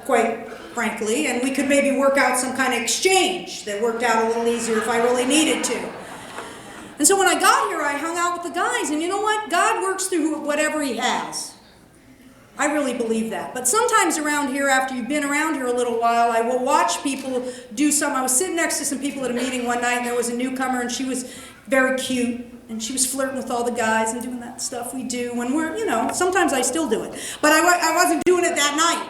[SPEAKER 1] quite frankly, and we could maybe work out some kind of exchange that worked out a little easier if I really needed to. And so when I got here, I hung out with the guys, and you know what? God works through whatever He has. I really believe that. But sometimes around here, after you've been around here a little while, I will watch people do something. I was sitting next to some people at a meeting one night, and there was a newcomer, and she was very cute, and she was flirting with all the guys and doing that stuff we do when we're, sometimes I still do it. But I wasn't doing it that night,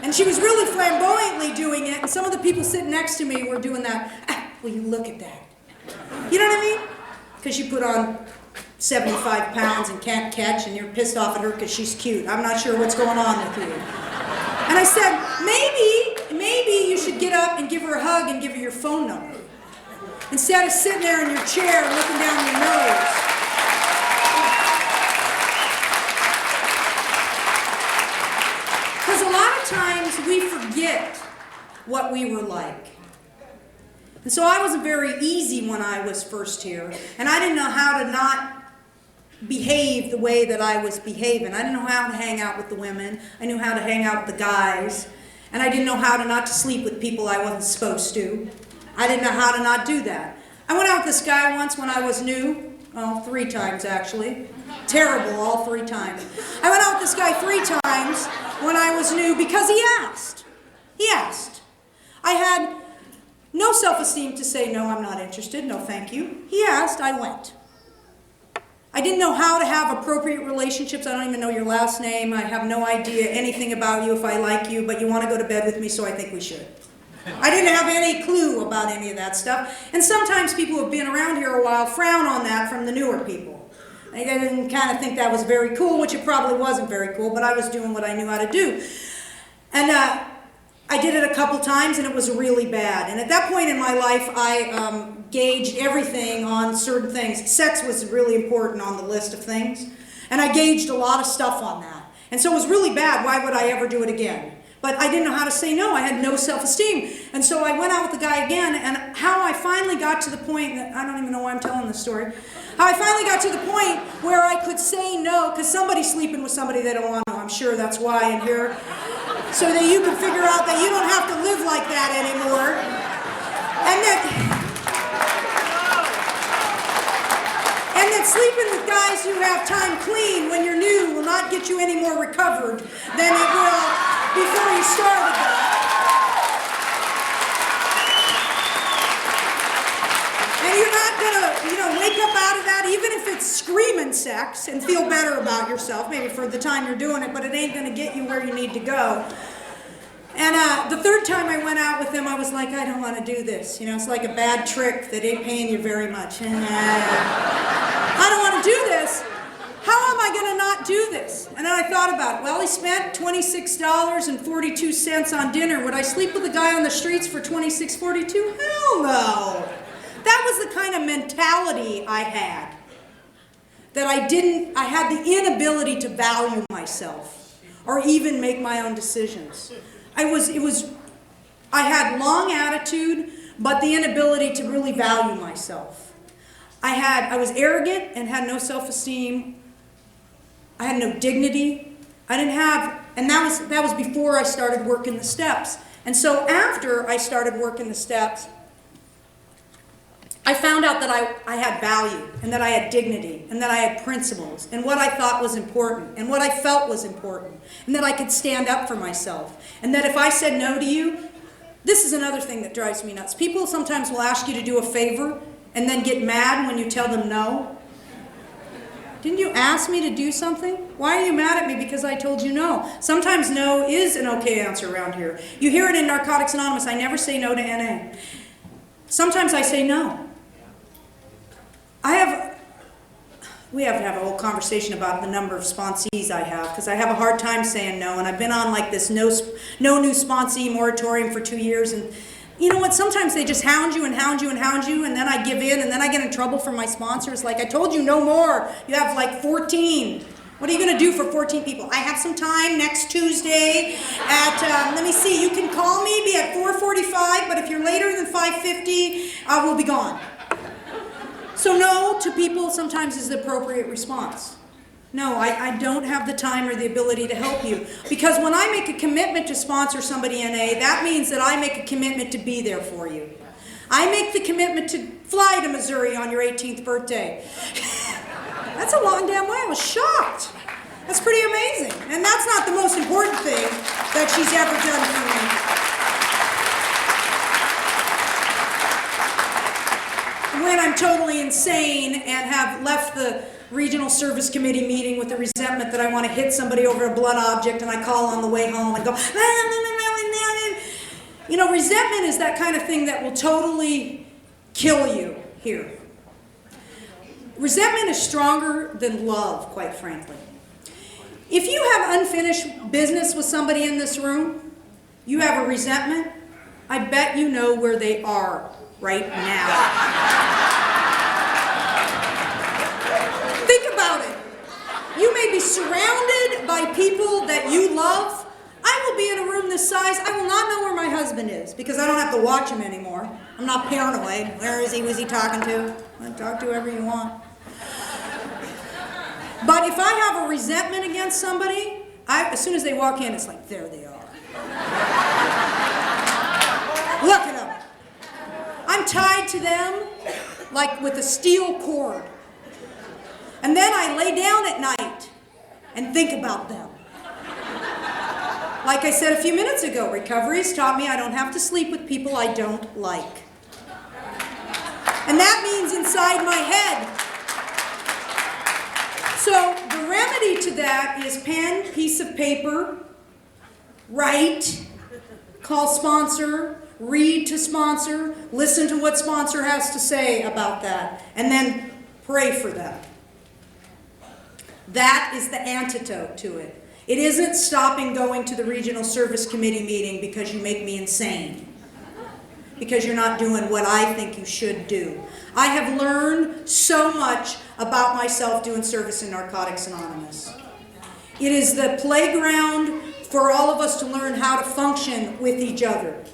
[SPEAKER 1] And she was really flamboyantly doing it, and some of the people sitting next to me were doing that. Will you look at that? You know what I mean? Because she put on 75 pounds and can't catch, and you're pissed off at her because she's cute. I'm not sure what's going on with you. And I said, maybe you should get up and give her a hug and give her your phone number, instead of sitting there in your chair looking down your nose. Because a lot of times we forget what we were like. And so I wasn't very easy when I was first here, and I didn't know how to not behave the way that I was behaving. I didn't know how to hang out with the women. I knew how to hang out with the guys, and I didn't know how to not to sleep with people I wasn't supposed to. I didn't know how to not do that. I went out with this guy once when I was new. Oh, 3 times actually. Terrible, all 3 times. I went out with this guy 3 times when I was new because he asked. He asked. I had no self-esteem to say, no, I'm not interested, no thank you. He asked, I went. I didn't know how to have appropriate relationships. I don't even know your last name. I have no idea anything about you if I like you, but you want to go to bed with me, so I think we should. I didn't have any clue about any of that stuff. And sometimes people who have been around here a while frown on that from the newer people. I didn't kind of think that was very cool, which it probably wasn't very cool, but I was doing what I knew how to do. And I did it a couple times, and it was really bad. And at that point in my life, I gauged everything on certain things. Sex was really important on the list of things. And I gauged a lot of stuff on that. And so it was really bad. Why would I ever do it again? But I didn't know how to say no. I had no self-esteem. And so I went out with the guy again, and how I finally got to the point, that I don't even know why I'm telling this story, how I finally got to the point where I could say no, because somebody's sleeping with somebody they don't want to. I'm sure that's why in here. So that you can figure out that you don't have to live like that anymore. And that sleeping with guys who have time clean when you're new will not get you any more recovered than it will before you started that. And you're not gonna, wake up out of that, even if it's screaming sex, and feel better about yourself, maybe for the time you're doing it, but it ain't gonna get you where you need to go. And the 3rd time I went out with him, I was like, I don't want to do this. It's like a bad trick that ain't paying you very much. I don't want to do this. How am I going to not do this? And then I thought about it. Well, he spent $26.42 on dinner. Would I sleep with a guy on the streets for $26.42? Hell no. That was the kind of mentality I had. That I had the inability to value myself or even make my own decisions. I had long attitude, but the inability to really value myself. I was arrogant and had no self-esteem. I had no dignity. And that was before I started working the steps. And so after I started working the steps, I found out that I had value, and that I had dignity, and that I had principles, and what I thought was important, and what I felt was important, and that I could stand up for myself, and that if I said no to you, this is another thing that drives me nuts. People sometimes will ask you to do a favor, and then get mad when you tell them no. Didn't you ask me to do something? Why are you mad at me because I told you no? Sometimes no is an okay answer around here. You hear it in Narcotics Anonymous. I never say no to NA. Sometimes I say no. We have to have a whole conversation about the number of sponsees I have, because I have a hard time saying no, and I've been on like this no new sponsee moratorium for 2 years, and you know what, sometimes they just hound you and hound you and hound you, and then I give in, and then I get in trouble from my sponsors, like, I told you no more, you have like 14. What are you going to do for 14 people? I have some time next Tuesday at, let me see, you can call me, be at 4:45, but if you're later than 5:50, we'll be gone. So no to people sometimes is the appropriate response. No, I don't have the time or the ability to help you. Because when I make a commitment to sponsor somebody in A, that means that I make a commitment to be there for you. I make the commitment to fly to Missouri on your 18th birthday. That's a long damn way. I was shocked. That's pretty amazing. And that's not the most important thing that she's ever done for me. When I'm totally insane and have left the regional service committee meeting with the resentment that I want to hit somebody over a blunt object, and I call on the way home and go, you know, resentment is that kind of thing that will totally kill you here. Resentment is stronger than love, quite frankly. If you have unfinished business with somebody in this room, you have a resentment, I bet you know where they are right now. Think about it. You may be surrounded by people that you love. I will be in a room this size. I will not know where my husband is because I don't have to watch him anymore. I'm not paranoid. Where is he? Was he talking to? Talk to whoever you want. But if I have a resentment against somebody, as soon as they walk in, it's like, there they are. Look at them. I'm tied to them like with a steel cord. And then I lay down at night and think about them. Like I said a few minutes ago, recovery has taught me I don't have to sleep with people I don't like. And that means inside my head. So the remedy to that is pen, piece of paper, write, call sponsor, read to sponsor, listen to what sponsor has to say about that, and then pray for them. That is the antidote to it. It isn't stopping going to the regional service committee meeting because you make me insane. Because you're not doing what I think you should do. I have learned so much about myself doing service in Narcotics Anonymous. It is the playground for all of us to learn how to function with each other.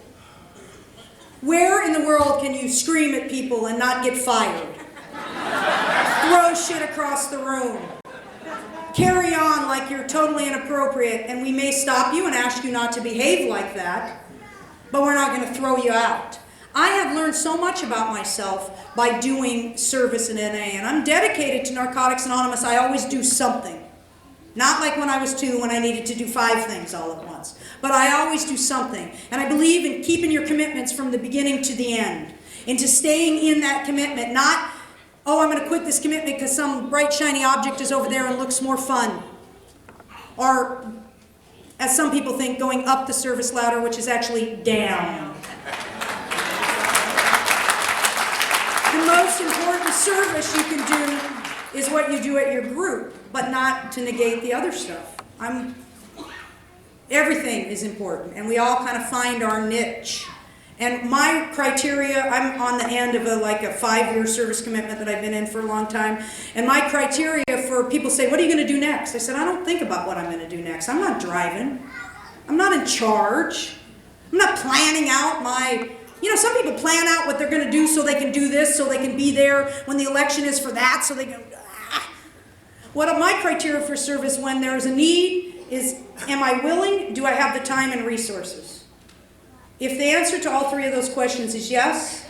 [SPEAKER 1] Where in the world can you scream at people and not get fired? Throw shit across the room. Carry on like you're totally inappropriate, and we may stop you and ask you not to behave like that, but we're not going to throw you out. I have learned so much about myself by doing service in NA, and I'm dedicated to Narcotics Anonymous. I always do something. Not like when I was 2 when I needed to do 5 things all at once. But I always do something. And I believe in keeping your commitments from the beginning to the end. Into staying in that commitment. Not, oh, I'm going to quit this commitment because some bright shiny object is over there and looks more fun. Or, as some people think, going up the service ladder, which is actually down. The most important service you can do is what you do at your group, but not to negate the other stuff. Everything is important, and we all kind of find our niche. And my criteria, I'm on the end of a 5-year service commitment that I've been in for a long time, and my criteria for people say, what are you going to do next? I said, I don't think about what I'm going to do next. I'm not driving. I'm not in charge. I'm not planning out my... some people plan out what they're going to do so they can do this, so they can be there when the election is for that, so they can... What are my criteria for service when there is a need is, am I willing? Do I have the time and resources? If the answer to all 3 of those questions is yes,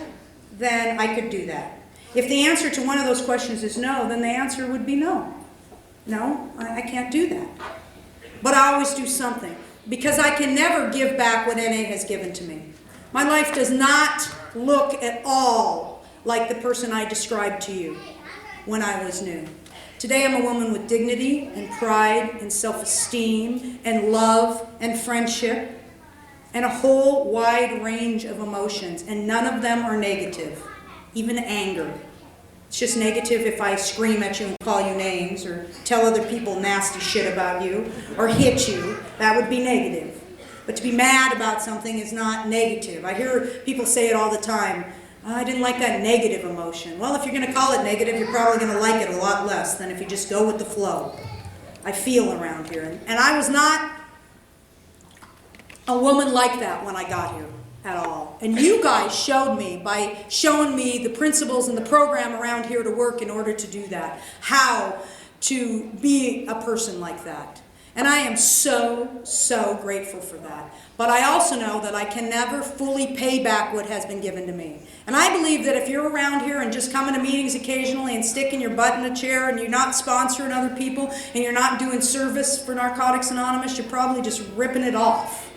[SPEAKER 1] then I could do that. If the answer to one of those questions is no, then the answer would be no. No, I can't do that. But I always do something, because I can never give back what NA has given to me. My life does not look at all like the person I described to you when I was new. Today I'm a woman with dignity and pride and self-esteem and love and friendship and a whole wide range of emotions, and none of them are negative, even anger. It's just negative if I scream at you and call you names or tell other people nasty shit about you or hit you. That would be negative. But to be mad about something is not negative. I hear people say it all the time. Oh, I didn't like that negative emotion. Well, if you're going to call it negative, you're probably going to like it a lot less than if you just go with the flow. I feel around here. And I was not a woman like that when I got here at all. And you guys showed me, by showing me the principles and the program around here to work in order to do that, how to be a person like that. And I am so, so grateful for that. But I also know that I can never fully pay back what has been given to me. And I believe that if you're around here and just coming to meetings occasionally and sticking your butt in a chair and you're not sponsoring other people and you're not doing service for Narcotics Anonymous, you're probably just ripping it off.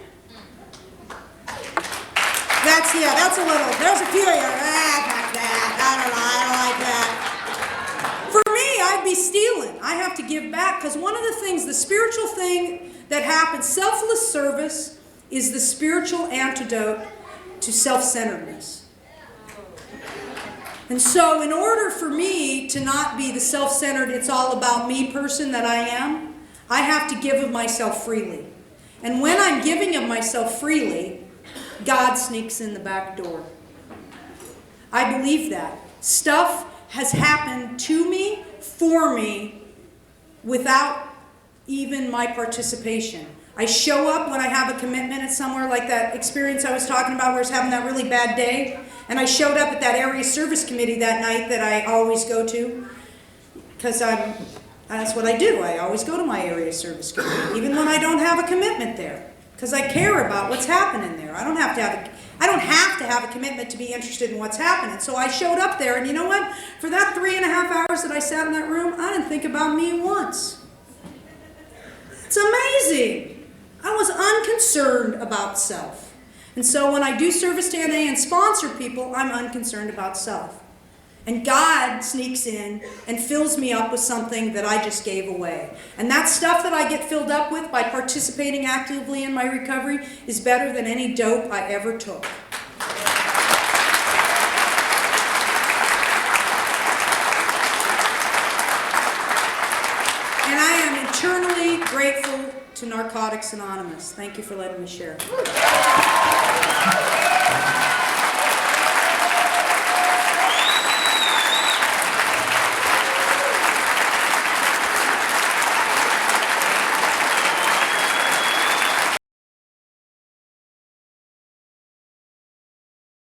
[SPEAKER 1] That's a little, there's a few of you, fuck that, I don't like that. For me, I'd be stealing. I have to give back, because one of the things, the spiritual thing that happens, selfless service is the spiritual antidote to self-centeredness. And so in order for me to not be the self-centered, it's all about me person that I am, I have to give of myself freely. And when I'm giving of myself freely, God sneaks in the back door. I believe that. Stuff has happened to me, for me, without even my participation. I show up when I have a commitment at somewhere, like that experience I was talking about where I was having that really bad day. And I showed up at that area service committee that night that I always go to. Because that's what I do. I always go to my area service committee, even when I don't have a commitment there. Because I care about what's happening there. I don't have to have a commitment to be interested in what's happening. So I showed up there, and you know what? For that 3.5 hours that I sat in that room, I didn't think about me once. It's amazing. I was unconcerned about self. And so when I do service to NA and sponsor people, I'm unconcerned about self. And God sneaks in and fills me up with something that I just gave away. And that stuff that I get filled up with by participating actively in my recovery is better than any dope I ever took. And I am eternally grateful to Narcotics Anonymous. Thank you for letting me share.